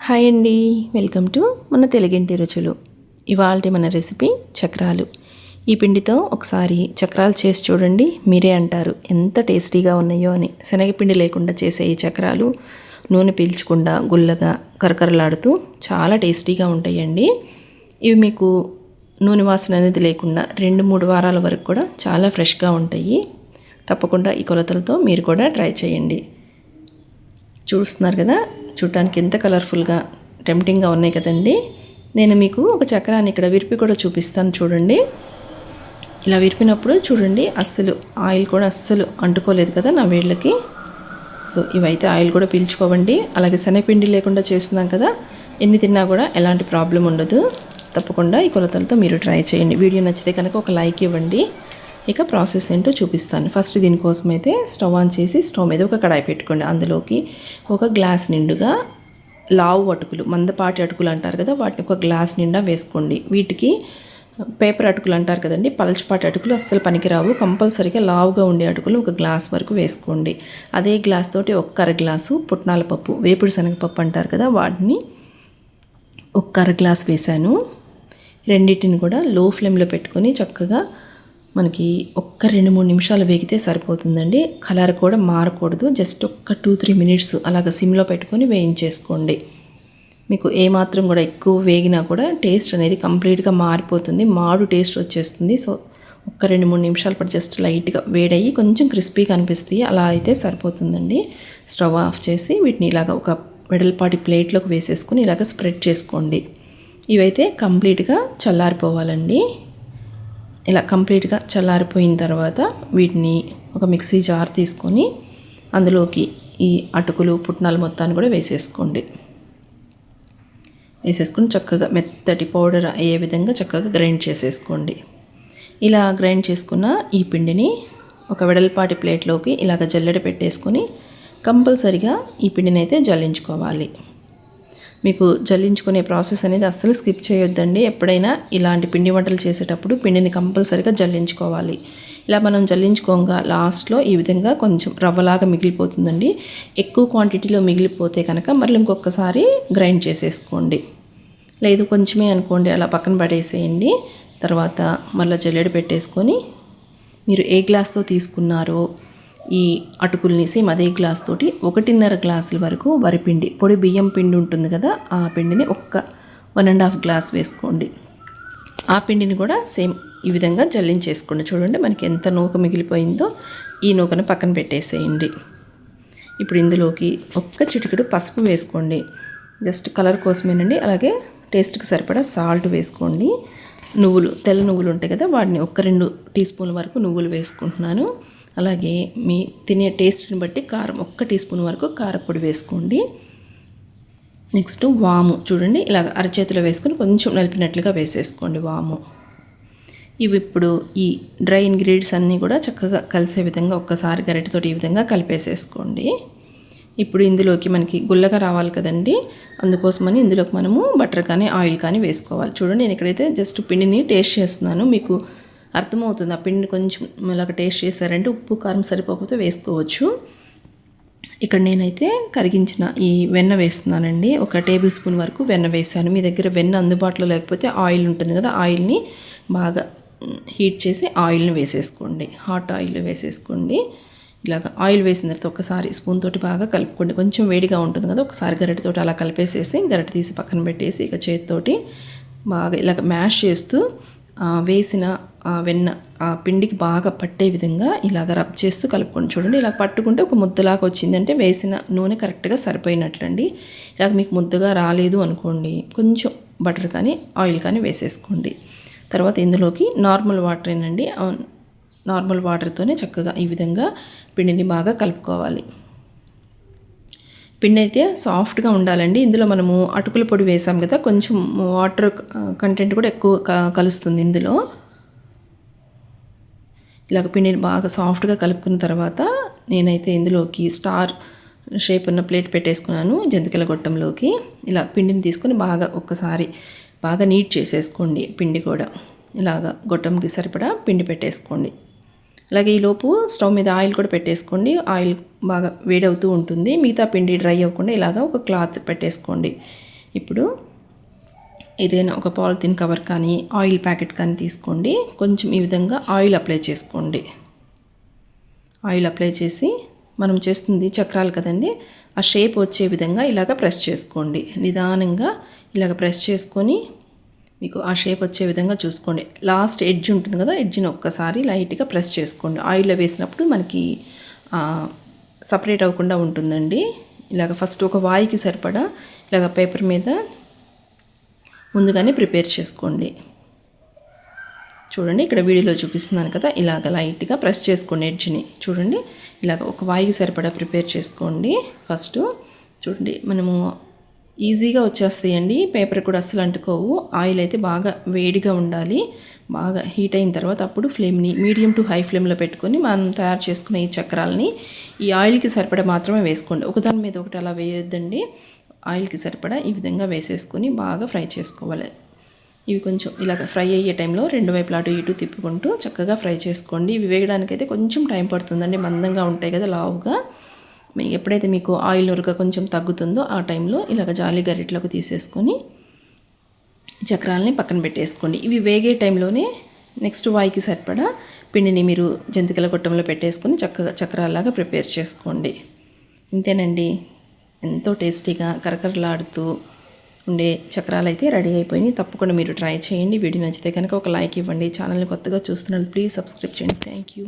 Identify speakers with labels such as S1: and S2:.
S1: Hi అండి, welcome to మన తెలుగింటి రుచులు. ఇవాల్టి మన రెసిపీ చక్రాలు. ఈ పిండితో ఒకసారి చక్రాలు చేసి చూడండి, మీరే అంటారు ఎంత టేస్టీగా ఉన్నాయో అని. శనగపిండి లేకుండా చేసే ఈ చక్రాలు నూనె పీల్చకుండా గుల్లగా కరకరలాడుతూ చాలా టేస్టీగా ఉంటాయండి. ఇవి మీకు నూనె వాసన అనేది లేకుండా 2-3 వారాల వరకు కూడా చాలా ఫ్రెష్గా ఉంటాయి. తప్పకుండా ఈ కొలతలతో మీరు కూడా ట్రై చేయండి. చూస్తున్నారు కదా, చూడటానికి ఎంత కలర్ఫుల్గా టెంప్టింగ్గా ఉన్నాయి కదండి. నేను మీకు ఒక చక్రాన్ని ఇక్కడ విరిపి కూడా చూపిస్తాను చూడండి. ఇలా విరిపినప్పుడు చూడండి, అస్సలు ఆయిల్ కూడా అస్సలు అంటుకోలేదు కదా నా వేళ్ళకి. సో ఇవైతే ఆయిల్ కూడా పీల్చుకోవండి. అలాగే శనగపిండి లేకుండా చేస్తున్నాం కదా, ఎన్ని తిన్నా కూడా ఎలాంటి ప్రాబ్లం ఉండదు. తప్పకుండా ఈ కొలతలతో మీరు ట్రై చేయండి. వీడియో నచ్చితే కనుక ఒక లైక్ ఇవ్వండి. ఇక ప్రాసెస్ ఏంటో చూపిస్తాను. ఫస్ట్ దీనికోసం అయితే స్టవ్ ఆన్ చేసి స్టవ్ మీద ఒక కడాయి పెట్టుకోండి. అందులోకి ఒక గ్లాస్ నిండుగా లావు అటుకులు, మందపాటి అటుకులు అంటారు కదా, వాటిని ఒక గ్లాస్ నిండా వేసుకోండి. వీటికి పేపర్ అటుకులు అంటారు కదండి, పలచపాటి అటుకులు అస్సలు పనికిరావు. కంపల్సరీగా లావుగా ఉండే అటుకులు ఒక గ్లాస్ వరకు వేసుకోండి. అదే గ్లాస్ తోటి ఒక అర గ్లాసు పుట్నాల పప్పు, వేపుడు శనగపప్పు అంటారు కదా, వాటిని ఒక అర గ్లాస్ వేశాను. రెండింటిని కూడా లో ఫ్లేమ్లో పెట్టుకొని చక్కగా మనకి ఒక్క 2-3 నిమిషాలు వేగితే సరిపోతుందండి. కలర్ కూడా మారకూడదు. జస్ట్ ఒక్క 2-3 మినిట్స్ అలాగ సిమ్లో పెట్టుకొని వేయించేసుకోండి. మీకు ఏమాత్రం కూడా ఎక్కువ వేగినా కూడా టేస్ట్ అనేది కంప్లీట్గా మారిపోతుంది, మాడు టేస్ట్ వచ్చేస్తుంది. సో ఒక్క 2-3 నిమిషాల పాటు జస్ట్ లైట్గా వేడయ్యి కొంచెం క్రిస్పీగా అనిపిస్తాయి, అలా అయితే సరిపోతుందండి. స్టవ్ ఆఫ్ చేసి వీటిని ఇలాగ ఒక వెడల్పాటి ప్లేట్లోకి వేసేసుకొని ఇలాగ స్ప్రెడ్ చేసుకోండి. ఇవైతే కంప్లీట్గా చల్లారిపోవాలండి. ఇలా కంప్లీట్గా చల్లారిపోయిన తర్వాత వీటిని ఒక మిక్సీ జార్ తీసుకొని అందులోకి ఈ అటుకులు పుట్నాలు మొత్తాన్ని కూడా వేసేసుకోండి. వేసేసుకొని చక్కగా మెత్తటి పౌడర్ అయ్యే విధంగా చక్కగా గ్రైండ్ చేసేసుకోండి. ఇలా గ్రైండ్ చేసుకున్న ఈ పిండిని ఒక వెడల్పాటి ప్లేట్లోకి ఇలాగ జల్లెడ పెట్టేసుకొని కంపల్సరిగా ఈ పిండిని అయితే జల్లించుకోవాలి. మీకు జల్లించుకునే ప్రాసెస్ అనేది అస్సలు స్కిప్ చేయొద్దండి. ఎప్పుడైనా ఇలాంటి పిండి వంటలు చేసేటప్పుడు పిండిని కంపల్సరీగా జల్లించుకోవాలి. ఇలా మనం జల్లించుకోగా లాస్ట్లో ఈ విధంగా కొంచెం రవ్వలాగా మిగిలిపోతుందండి. ఎక్కువ క్వాంటిటీలో మిగిలిపోతే కనుక మళ్ళీ ఇంకొకసారి గ్రైండ్ చేసేసుకోండి. లేదు కొంచెమే అనుకోండి, అలా పక్కన పడేసేయండి. తర్వాత మళ్ళీ జల్లెడ పెట్టేసుకొని మీరు ఏ గ్లాస్తో తీసుకున్నారో ఈ అటుకుల్ని సేమ్ అదే గ్లాస్ తోటి 1.5 గ్లాసుల వరకు వరిపిండి, పొడి బియ్యం పిండి ఉంటుంది కదా, ఆ పిండిని 1.5 గ్లాస్ వేసుకోండి. ఆ పిండిని కూడా సేమ్ ఈ విధంగా జల్లించేసుకోండి. చూడండి మనకి ఎంత నూక మిగిలిపోయిందో, ఈ నూకను పక్కన పెట్టేసేయండి. ఇప్పుడు ఇందులోకి ఒక్క చిటికెడు పసుపు వేసుకోండి, జస్ట్ కలర్ కోసమేనండి. అలాగే టేస్ట్కి సరిపడా సాల్ట్ వేసుకోండి. నువ్వులు, తెల్ల నువ్వులు ఉంటాయి కదా, వాటిని 1-2 టీ స్పూన్ల వరకు నువ్వులు వేసుకుంటున్నాను. అలాగే మీ తినే టేస్ట్ని బట్టి కారం 1 టీ స్పూన్ వరకు కారపొడి వేసుకోండి. నెక్స్ట్ వాము, చూడండి ఇలాగ అరచేతిలో వేసుకొని కొంచెం నలిపినట్లుగా వేసేసుకోండి వాము. ఇవి ఇప్పుడు ఈ డ్రై ఇంగ్రీడియంట్స్ అన్నీ కూడా చక్కగా కలిసే విధంగా ఒక్కసారి గరిటెతోటి ఈ విధంగా కలిపేసేసుకోండి. ఇప్పుడు ఇందులోకి మనకి గుల్లగా రావాలి కదండి, అందుకోసమని ఇందులోకి మనము బటర్ కానీ ఆయిల్ కానీ వేసుకోవాలి. చూడండి నేను ఇక్కడైతే జస్ట్ పిండిని టేస్ట్ చేస్తున్నాను, మీకు అర్థమవుతుంది. ఆ పిండి కొంచెం ఇలాగ టేస్ట్ చేశారంటే ఉప్పు కారం సరిపోకపోతే వేసుకోవచ్చు. ఇక్కడ నేనైతే కరిగించిన ఈ వెన్న వేస్తున్నానండి. 1 టేబుల్ స్పూన్ వరకు వెన్న వేసాను. మీ దగ్గర వెన్న అందుబాటులో లేకపోతే ఆయిల్ ఉంటుంది కదా, ఆయిల్ని బాగా హీట్ చేసి ఆయిల్ని వేసేసుకోండి, హాట్ ఆయిల్ వేసేసుకోండి. ఇలాగ ఆయిల్ వేసిన తర్వాత ఒకసారి స్పూన్ తోటి బాగా కలుపుకోండి. కొంచెం వేడిగా ఉంటుంది కదా, ఒకసారి గరిటెతోటి అలా కలిపేసేసి గరిటె తీసి పక్కన పెట్టేసి ఇక చేతితోటి బాగా ఇలాగ మ్యాష్ చేస్తూ వేసిన వెన్న ఆ పిండికి బాగా పట్టే విధంగా ఇలాగ రబ్ చేస్తూ కలుపుకోండి. చూడండి ఇలా పట్టుకుంటే ఒక ముద్దలాగా వచ్చిందంటే వేసిన నూనె కరెక్ట్గా సరిపోయినట్లండి. ఇలాగ మీకు ముద్దగా రాలేదు అనుకోండి, కొంచెం బటర్ కానీ ఆయిల్ కానీ వేసేసుకోండి. తర్వాత ఇందులోకి నార్మల్ వాటరేనండి, నార్మల్ వాటర్తోనే చక్కగా ఈ విధంగా పిండిని బాగా కలుపుకోవాలి. పిండి అయితే సాఫ్ట్గా ఉండాలండి. ఇందులో మనము అటుకుల పొడి వేసాం కదా, కొంచెం వాటర్ కంటెంట్ కూడా ఎక్కువ కలుస్తుంది ఇందులో. ఇలాగ పిండిని బాగా సాఫ్ట్గా కలుపుకున్న తర్వాత నేనైతే ఇందులోకి స్టార్ షేప్ ఉన్న ప్లేట్ పెట్టేసుకున్నాను జంతికల గొట్టంలోకి. ఇలా పిండిని తీసుకొని బాగా ఒక్కసారి బాగా నీట్ చేసేసుకోండి. పిండి కూడా ఇలాగ గొట్టంకి సరిపడా పిండి పెట్టేసుకోండి. అలాగే ఈలోపు స్టవ్ మీద ఆయిల్ కూడా పెట్టేసుకోండి. ఆయిల్ బాగా వేడవుతూ ఉంటుంది. మిగతా పిండి డ్రై అవ్వకుండా ఇలాగ ఒక క్లాత్ పెట్టేసుకోండి. ఇప్పుడు ఏదైనా ఒక పాలిథిన్ కవర్ కానీ ఆయిల్ ప్యాకెట్ కానీ తీసుకోండి. కొంచెం ఈ విధంగా ఆయిల్ అప్లై చేసుకోండి. ఆయిల్ అప్లై చేసి మనం చేస్తుంది చక్రాలు కదండి, ఆ షేప్ వచ్చే విధంగా ఇలాగ ప్రెస్ చేసుకోండి. నిదానంగా ఇలాగ ప్రెస్ చేసుకొని మీకు ఆ షేప్ వచ్చే విధంగా చూసుకోండి. లాస్ట్ ఎడ్జ్ ఉంటుంది కదా, ఎడ్జ్ని ఒక్కసారి లైట్గా ప్రెస్ చేసుకోండి. ఆయిల్లో వేసినప్పుడు మనకి సపరేట్ అవ్వకుండా ఉంటుందండి. ఇలాగ ఫస్ట్ ఒక వాయికి సరిపడా ఇలాగ పేపర్ మీద ముందుగానే ప్రిపేర్ చేసుకోండి. చూడండి ఇక్కడ వీడియోలో చూపిస్తున్నాను కదా, ఇలాగ లైట్గా ప్రెస్ చేసుకోండి ఎడ్జ్ని. చూడండి ఇలాగ ఒక వాయికి సరిపడా ప్రిపేర్ చేసుకోండి. ఫస్ట్ చూడండి మనము ఈజీగా వచ్చేస్తాయండి, పేపర్ కూడా అస్సలు అంటుకోవు. ఆయిల్ అయితే బాగా వేడిగా ఉండాలి. బాగా హీట్ అయిన తర్వాత అప్పుడు ఫ్లేమ్ని మీడియం టు హై ఫ్లేమ్లో పెట్టుకొని మనం తయారు చేసుకున్న ఈ చక్రాలని ఈ ఆయిల్కి సరిపడా మాత్రమే వేసుకోండి. ఒకదాని మీద ఒకటి అలా వేయొద్దండి. ఆయిల్కి సరిపడా ఈ విధంగా వేసేసుకొని బాగా ఫ్రై చేసుకోవాలి. ఇవి కొంచెం ఇలాగ ఫ్రై అయ్యే టైంలో రెండు వైపులా అటు ఇటు తిప్పుకుంటూ చక్కగా ఫ్రై చేసుకోండి. ఇవి వేయడానికైతే కొంచెం టైం పడుతుందండి, మందంగా ఉంటాయి కదా లావుగా. ఎప్పుడైతే మీకు ఆయిల్ ఉరక కొంచెం తగ్గుతుందో ఆ టైంలో ఇలాగ జాలి గరిటలోకి తీసేసుకొని చక్రాలని పక్కన పెట్టేసుకోండి. ఇవి వేగే టైంలోనే నెక్స్ట్ వాయికి సరిపడా పిండిని మీరు జంతికల గొట్టంలో పెట్టేసుకొని చక్కగా చక్రాల్లాగా ప్రిపేర్ చేసుకోండి. ఇంతేనండి, ఎంతో టేస్టీగా కరకరలాడుతూ ఉండే చక్రాలు అయితే రెడీ అయిపోయినాయి. తప్పకుండా మీరు ట్రై చేయండి. వీడియో నచ్చితే కనుక ఒక లైక్ ఇవ్వండి. ఛానల్ని కొత్తగా చూస్తున్నారు, ప్లీజ్ సబ్స్క్రైబ్ చేయండి. Thank you.